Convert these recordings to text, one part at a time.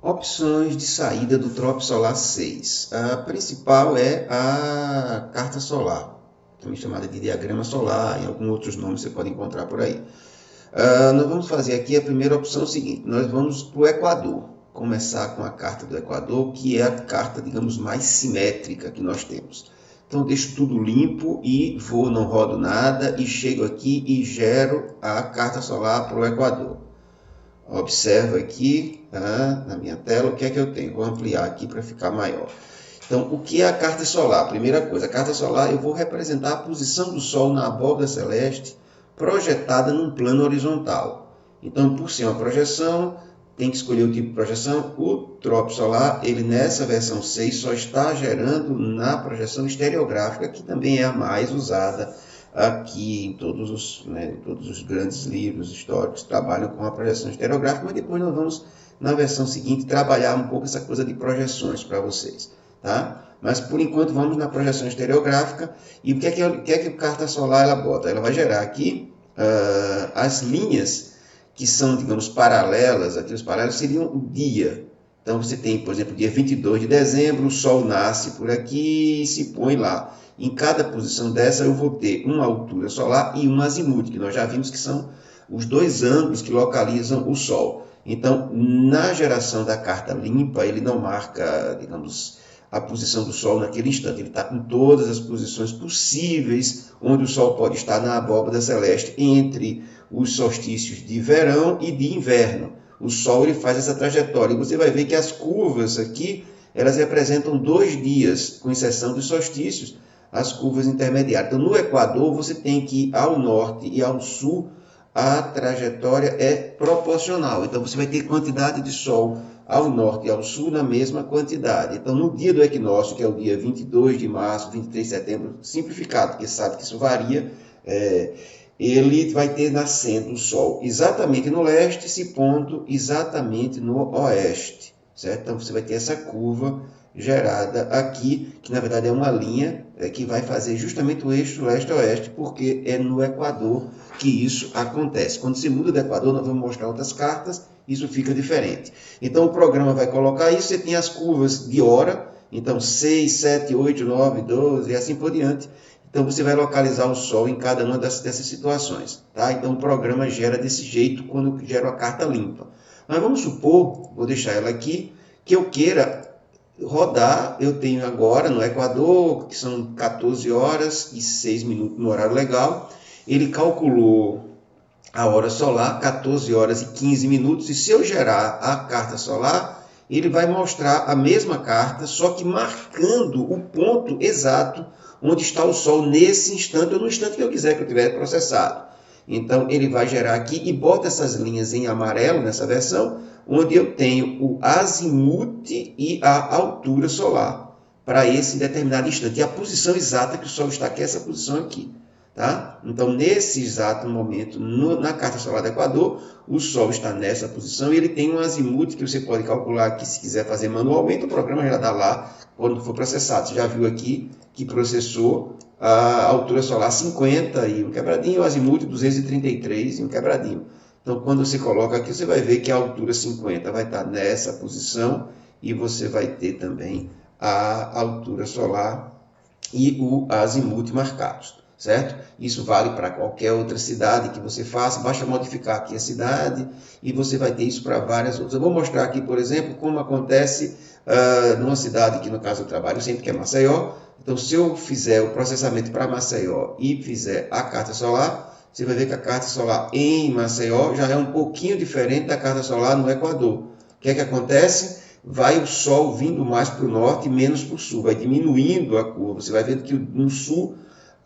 Opções de saída do Trópico Solar 6. A principal é a carta solar, também chamada de diagrama solar, e alguns outros nomes você pode encontrar por aí. Nós vamos fazer aqui a primeira opção seguinte, nós vamos para o Equador, começar com a carta do Equador, que é a carta, digamos, mais simétrica que nós temos. Então deixo tudo limpo e vou, não rodo nada, e chego aqui e gero a carta solar para o Equador. Observa aqui, na minha tela, o que é que eu tenho. Vou ampliar aqui para ficar maior. Então, o que é a carta solar? Primeira coisa, a carta solar eu vou representar a posição do Sol na abóbada celeste projetada num plano horizontal. Então, por ser uma projeção, tem que escolher o tipo de projeção. O trópico solar, ele nessa versão 6 só está gerando na projeção estereográfica, que também é a mais usada aqui em todos os grandes livros históricos trabalham com a projeção estereográfica, mas depois nós vamos, na versão seguinte, trabalhar um pouco essa coisa de projeções para vocês. Tá? Mas, por enquanto, vamos na projeção estereográfica. E o que é que a carta solar ela bota? Ela vai gerar aqui as linhas que são, digamos, paralelas. Aqui os paralelos seriam o dia. Então, você tem, por exemplo, dia 22 de dezembro, o Sol nasce por aqui e se põe lá. Em cada posição dessa, eu vou ter uma altura solar e um azimuth, que nós já vimos que são os dois ângulos que localizam o Sol. Então, na geração da carta limpa, ele não marca, digamos, a posição do Sol naquele instante. Ele está em todas as posições possíveis onde o Sol pode estar na abóbada celeste, entre os solstícios de verão e de inverno. O Sol ele faz essa trajetória. E você vai ver que as curvas aqui, elas representam 2 dias, com exceção dos solstícios, as curvas intermediárias. Então, no Equador, você tem que ir ao norte e ao sul, a trajetória é proporcional. Então, você vai ter quantidade de Sol ao norte e ao sul na mesma quantidade. Então, no dia do equinócio, que é o dia 22 de março, 23 de setembro, simplificado, porque sabe que isso varia, ele vai ter nascendo o Sol exatamente no leste, se pondo exatamente no oeste. Certo? Então, você vai ter essa curva gerada aqui, que na verdade é uma linha que vai fazer justamente o eixo leste-oeste, porque é no Equador que isso acontece. Quando se muda do Equador, nós vamos mostrar outras cartas, isso fica diferente. Então, o programa vai colocar isso, você tem as curvas de hora, então 6, 7, 8, 9, 12 e assim por diante. Então, você vai localizar o Sol em cada uma dessas situações. Tá? Então, o programa gera desse jeito quando gera a carta limpa. Mas vamos supor, vou deixar ela aqui, que eu queira rodar, eu tenho agora no Equador, que são 14 horas e 6 minutos no horário legal, ele calculou a hora solar, 14 horas e 15 minutos, e se eu gerar a carta solar, ele vai mostrar a mesma carta, só que marcando o ponto exato onde está o Sol nesse instante, ou no instante que eu quiser que eu tiver processado. Então, ele vai gerar aqui e bota essas linhas em amarelo nessa versão, onde eu tenho o azimuth e a altura solar para esse determinado instante. E a posição exata que o Sol está, que é essa posição aqui. Tá? Então, nesse exato momento, na carta solar do Equador, o Sol está nessa posição e ele tem um azimuth que você pode calcular aqui, se quiser fazer manualmente, o programa já dá lá quando for processado. Você já viu aqui que processou a altura solar 50 e um quebradinho, o azimuth 233 e um quebradinho. Então, quando você coloca aqui, você vai ver que a altura 50 vai estar nessa posição e você vai ter também a altura solar e o azimuth marcados. Certo? Isso vale para qualquer outra cidade que você faça, basta modificar aqui a cidade e você vai ter isso para várias outras. Eu vou mostrar aqui, por exemplo, como acontece numa cidade que no caso eu trabalho sempre, que é Maceió. Então, se eu fizer o processamento para Maceió e fizer a carta solar, você vai ver que a carta solar em Maceió já é um pouquinho diferente da carta solar no Equador. O que é que acontece? Vai o Sol vindo mais para o norte e menos para o sul, vai diminuindo a curva. Você vai vendo que no sul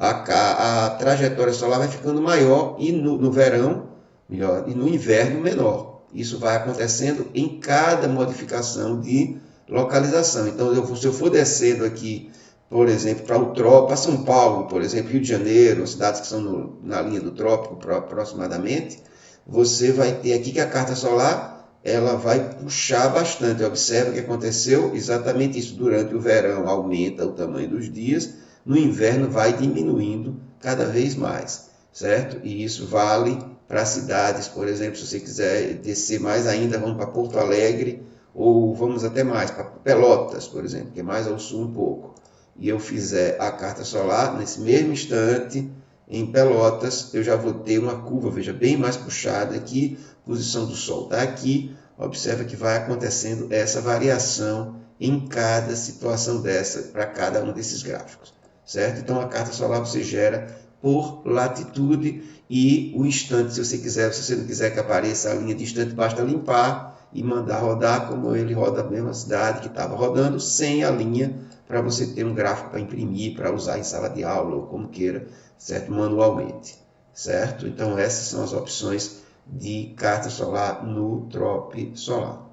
a trajetória solar vai ficando maior e no verão melhor e no inverno menor. Isso vai acontecendo em cada modificação de localização. Então, se eu for descendo aqui, por exemplo, para São Paulo, por exemplo, Rio de Janeiro, cidades que são na linha do trópico aproximadamente, você vai ter aqui que a carta solar ela vai puxar bastante. Observa que aconteceu exatamente isso. Durante o verão aumenta o tamanho dos dias, no inverno vai diminuindo cada vez mais, certo? E isso vale para cidades, por exemplo, se você quiser descer mais ainda, vamos para Porto Alegre, ou vamos até mais, para Pelotas, por exemplo, que é mais ao sul um pouco, e eu fizer a carta solar, nesse mesmo instante, em Pelotas, eu já vou ter uma curva, veja, bem mais puxada aqui, posição do Sol está aqui, observa que vai acontecendo essa variação em cada situação dessa, para cada um desses gráficos, certo? Então, a carta solar você gera por latitude e o instante, se você quiser, se você não quiser que apareça a linha de instante, basta limpar e mandar rodar como ele roda a mesma cidade que estava rodando, sem a linha, para você ter um gráfico para imprimir, para usar em sala de aula ou como queira, certo? Manualmente, certo? Então essas são as opções de carta solar no Trop Solar.